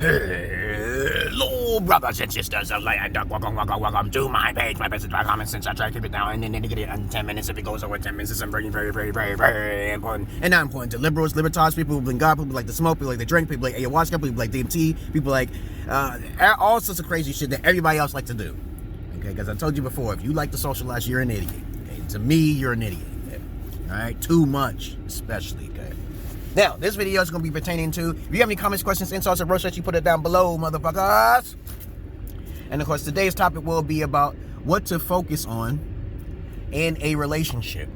Hello, brothers and sisters of light and dark. Welcome to my page. My best is my comments since I try to keep it down and then get it in 10 minutes. If it goes over 10 minutes, it's very important. And not important to liberals, libertarians, people who believe in God, people who like to smoke, people like to drink, people like ayahuasca, people like DMT, people like all sorts of crazy shit that everybody else like to do. Okay, because I told you before, if you like to socialize, you're an idiot. Okay? To me, you're an idiot. Okay? All right, too much, especially. Okay. Now, this video is going to be pertaining to, if you have any comments, questions, insults, or roasts, you put it down below, motherfuckers. And of course, today's topic will be about what to focus on in a relationship.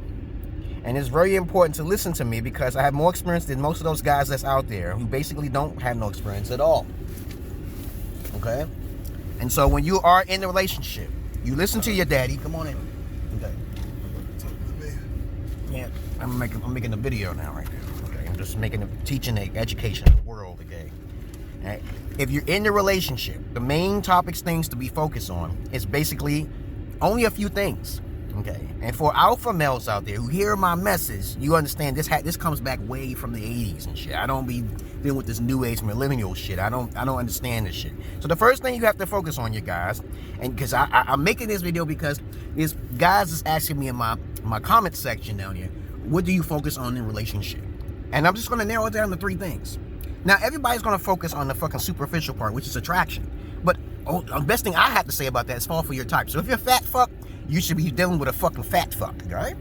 And it's very important to listen to me because I have more experience than most of those guys that's out there who basically don't have no experience at all. Okay? And so when you are in a relationship, you listen to your daddy. Come on in. Okay. Yeah, I'm making a video now right now. I'm just teaching the education of the world, okay? Right. If you're in the relationship, the main things to be focused on is basically only a few things, okay? And for alpha males out there who hear my message, you understand this comes back way from the 80s and shit. I don't be dealing with this new age millennial shit. I don't understand this shit. So the first thing you have to focus on, you guys, and because I'm making this video because these guys is asking me in my comment section down here, what do you focus on in a relationship? And I'm just going to narrow it down to 3 things. Now, everybody's going to focus on the fucking superficial part, which is attraction. But the best thing I have to say about that is fall for your type. So if you're a fat fuck, you should be dealing with a fucking fat fuck, right?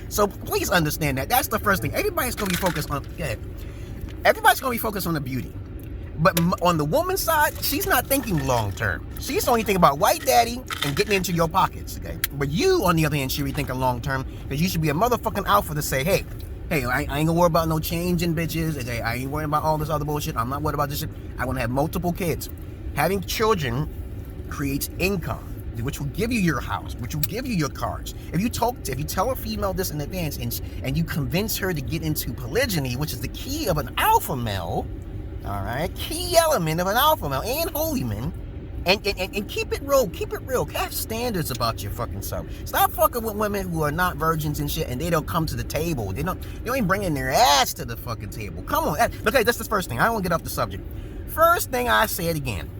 So please understand that. That's the first thing. Everybody's going to be focused on, everybody's going to be focused on the beauty. But on the woman's side, she's not thinking long term. She's only thinking about white daddy and getting into your pockets, okay? But you, on the other hand, should be thinking long term because you should be a motherfucking alpha to say, hey, I ain't gonna worry about no changing bitches. Okay, I ain't worrying about all this other bullshit. I'm not worried about this shit. I want to have multiple kids. Having children creates income, which will give you your house, which will give you your cars. If you tell a female this in advance and you convince her to get into polygyny, which is the key of an alpha male, all right, key element of an alpha male and holy man. And keep it real. Have standards about your fucking self. Stop fucking with women who are not virgins and shit, and they don't come to the table. They ain't bringing their ass to the fucking table. Come on. Okay, that's the first thing. I don't want to get off the subject. First thing I said again.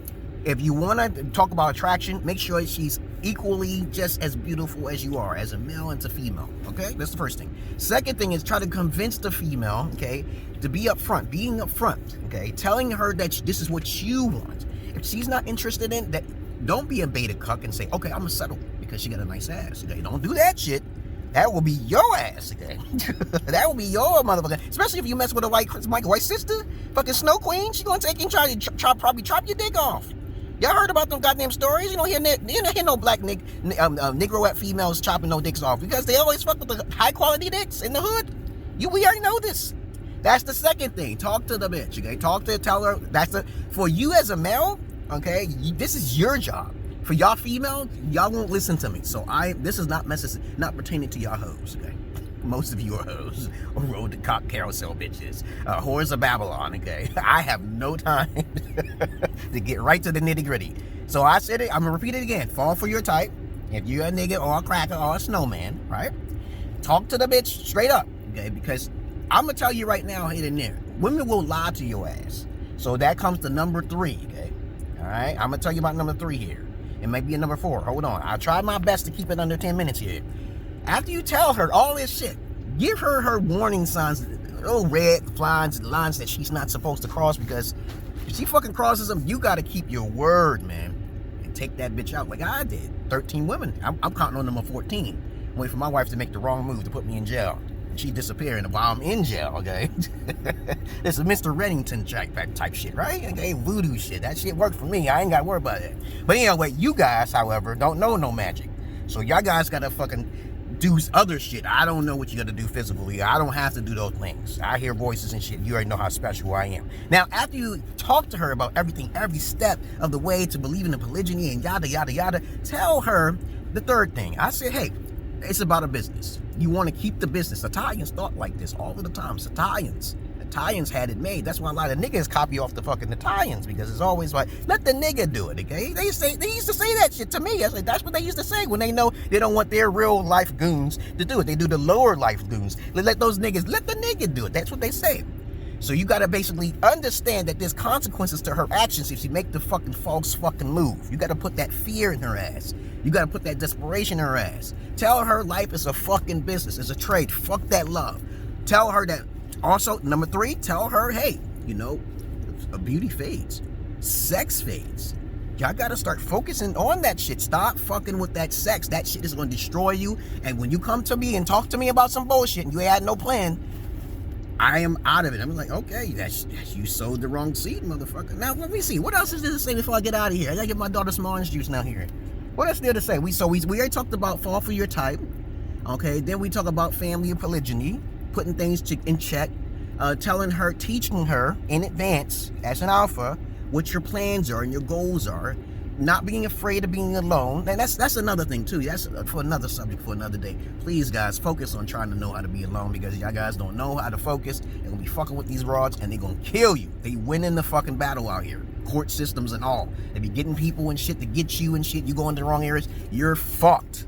If you want to talk about attraction, make sure she's equally just as beautiful as you are, as a male and to female. Okay, that's the first thing. Second thing is try to convince the female, okay, to be upfront, being upfront, okay, telling her that this is what you want. If she's not interested in that, don't be a beta cuck and say, okay, I'm gonna settle because she got a nice ass. Okay, don't do that shit. That will be your ass. Okay, that will be your motherfucker. Especially if you mess with a white sister, fucking Snow Queen. She gonna take you and probably chop your dick off. Y'all heard about them goddamn stories? You don't hear no black Negroette females chopping no dicks off because they always fuck with the high quality dicks in the hood. We already know this. That's the second thing. Talk to the bitch, okay? Tell her, for you as a male, okay, this is your job. For y'all female, y'all won't listen to me. So this is not pertaining to y'all hoes, okay? Most of you are hoes, or road to cock carousel bitches, whores of Babylon, okay? I have no time to get right to the nitty gritty. So I said it, I'm gonna repeat it again. Fall for your type. If you're a nigga or a cracker or a snowman, right? Talk to the bitch straight up, okay? Because I'm gonna tell you right now, here and there, women will lie to your ass. So that comes to number 3, okay? All right, I'm gonna tell you about number 3 here. It might be a number 4. Hold on, I try my best to keep it under 10 minutes here. After you tell her all this shit, give her warning signs, little red lines that she's not supposed to cross, because if she fucking crosses them, you gotta keep your word, man, and take that bitch out like I did. 13 women. I'm counting on number 14. Waiting for my wife to make the wrong move to put me in jail. She disappearing while I'm in jail, okay? This is Mr. Reddington type shit, right? Okay, voodoo shit. That shit worked for me. I ain't got to worry about it. But anyway, you guys, however, don't know no magic. So y'all guys got to fucking do other shit. I don't know what you got to do physically. I don't have to do those things. I hear voices and shit. You already know how special I am. Now, after you talk to her about everything, every step of the way to believing in polygyny and yada, yada, yada, tell her the third thing. I said, hey, it's about a business. You want to keep the business. Italians thought like this all of the time. Italians had it made. That's why a lot of niggas copy off the fucking Italians, because it's always like, let the nigga do it, okay? They used to say that shit to me. I was like, that's what they used to say when they know they don't want their real life goons to do it. They do the lower life goons. Let those niggas, let the nigga do it. That's what they say. So you gotta basically understand that there's consequences to her actions if she make the fucking false fucking move. You gotta put that fear in her ass. You gotta put that desperation in her ass. Tell her life is a fucking business, it's a trade. Fuck that love. Tell her that. Also, number 3, tell her, hey, you know, beauty fades, sex fades. Y'all gotta start focusing on that shit. Stop fucking with that sex. That shit is gonna destroy you. And when you come to me and talk to me about some bullshit and you had no plan, I am out of it. I'm like, okay, you sowed the wrong seed, motherfucker. Now let me see. What else is there to say before I get out of here? I gotta get my daughter some orange juice now here. What else is there to say? We already talked about fall for your type. Okay, then we talk about family and polygyny, putting things in check, telling her, teaching her in advance as an alpha what your plans are and your goals are, not being afraid of being alone. And that's another thing too. That's for another subject for another day. Please guys, focus on trying to know how to be alone, because y'all guys don't know how to focus. They're gonna be fucking with these rods and they're gonna kill you. They winning the fucking battle out here. Court systems and all. They be getting people and shit to get you and shit. You go into the wrong areas, you're fucked.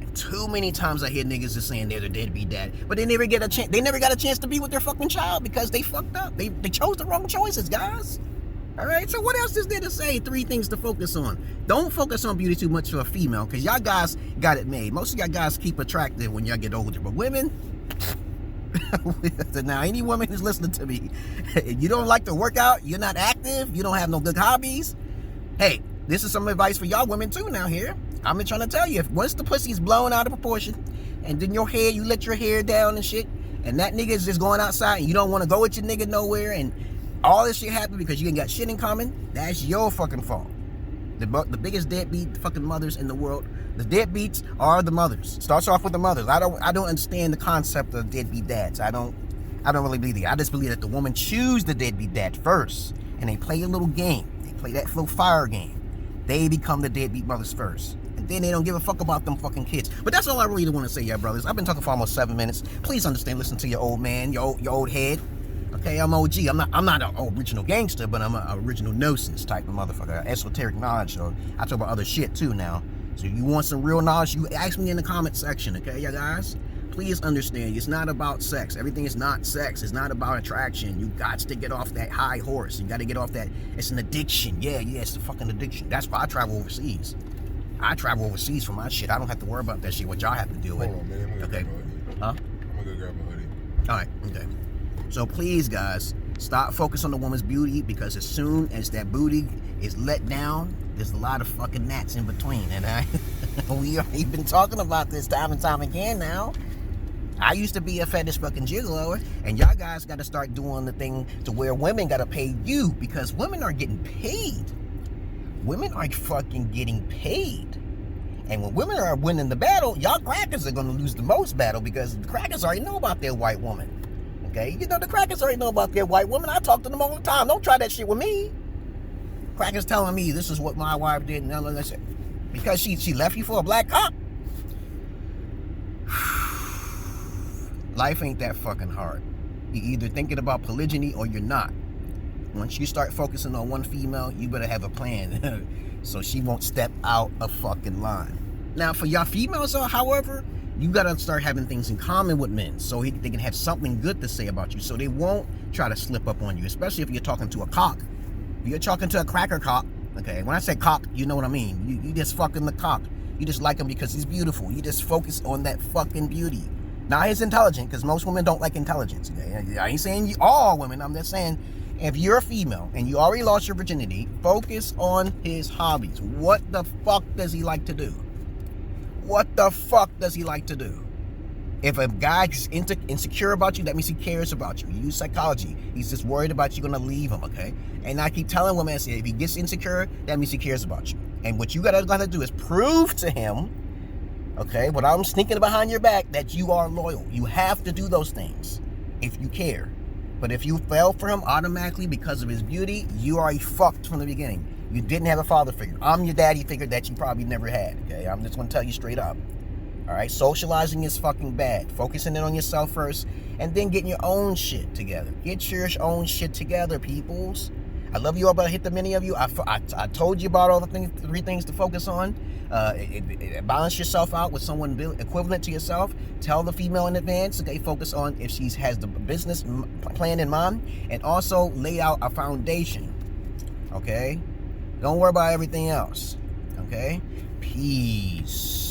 And too many times I hear niggas just saying they're the deadbeat dad, but they never get a chance. They never got a chance to be with their fucking child because they fucked up. They chose the wrong choices, guys. All right, so what else is there to say? 3 things to focus on. Don't focus on beauty too much for a female, because y'all guys got it made. Most of y'all guys keep attractive when y'all get older, but women, now any woman who's listening to me, you don't like to work out, you're not active, you don't have no good hobbies, hey, this is some advice for y'all women too now here. I'm been trying to tell you, if once the pussy's blown out of proportion, and then your hair, you let your hair down and shit, and that nigga is just going outside and you don't want to go with your nigga nowhere, and all this shit happened because you ain't got shit in common, that's your fucking fault. The biggest deadbeat fucking mothers in the world, the deadbeats are the mothers. Starts off with the mothers. I don't understand the concept of deadbeat dads. I don't really believe it. I just believe that the woman choose the deadbeat dad first, and they play a little game. They play that little fire game. They become the deadbeat mothers first, and then they don't give a fuck about them fucking kids. But that's all I really want to say, y'all brothers. I've been talking for almost 7 minutes. Please understand. Listen to your old man, your old head. Okay, I'm OG. I'm not an original gangster, but I'm an original gnosis type of motherfucker. Esoteric knowledge. So I talk about other shit too now. So if you want some real knowledge, you ask me in the comment section, okay, yeah, guys? Please understand, it's not about sex. Everything is not sex. It's not about attraction. You got to get off that high horse. You got to get off that. It's an addiction. Yeah, it's a fucking addiction. That's why I travel overseas. I travel overseas for my shit. I don't have to worry about that shit, what y'all have to deal with. Hold on, man. Okay. Huh? I'm gonna go grab my hoodie. All right, okay. So please, guys, stop focusing on the woman's beauty, because as soon as that booty is let down, there's a lot of fucking gnats in between. And we've been talking about this time and time again now. I used to be a fetish fucking gigolo, and y'all guys got to start doing the thing to where women got to pay you, because women are getting paid. Women are fucking getting paid. And when women are winning the battle, y'all crackers are going to lose the most battle, because the crackers already know about their white woman. Okay, you know, the crackers already know about their white woman. I talk to them all the time. Don't try that shit with me. Crackers telling me this is what my wife did, and all that shit. Because she left you for a black cop. Life ain't that fucking hard. You're either thinking about polygyny or you're not. Once you start focusing on one female, you better have a plan so she won't step out of fucking line. Now, for y'all females, however, you gotta start having things in common with men, so they can have something good to say about you, so they won't try to slip up on you, especially if you're talking to a cock. If you're talking to a cracker cock, okay, when I say cock, you know what I mean. You just fucking the cock. You just like him because he's beautiful. You just focus on that fucking beauty. Now, he's intelligent, because most women don't like intelligence, okay? I ain't saying all women, I'm just saying, if you're a female and you already lost your virginity, focus on his hobbies. What the fuck does he like to do? What the fuck does he like to do? If a guy's insecure about you, that means he cares about you. You use psychology. He's just worried about you gonna leave him, okay? And I keep telling women, I say, if he gets insecure, that means he cares about you. And what you gotta do is prove to him, okay, what I'm sneaking behind your back, that you are loyal. You have to do those things if you care. But if you fell for him automatically because of his beauty, you are fucked from the beginning. You didn't have a father figure. I'm your daddy figure that you probably never had, okay? I'm just gonna tell you straight up. All right, socializing is fucking bad. Focusing in on yourself first, and then getting your own shit together. Get your own shit together, peoples. I love you all, but I hit the many of you. I told you about all the things, 3 things to focus on. Balance yourself out with someone equivalent to yourself. Tell the female in advance, okay, focus on if she has the business plan in mind, and also lay out a foundation, okay? Don't worry about everything else, okay? Peace.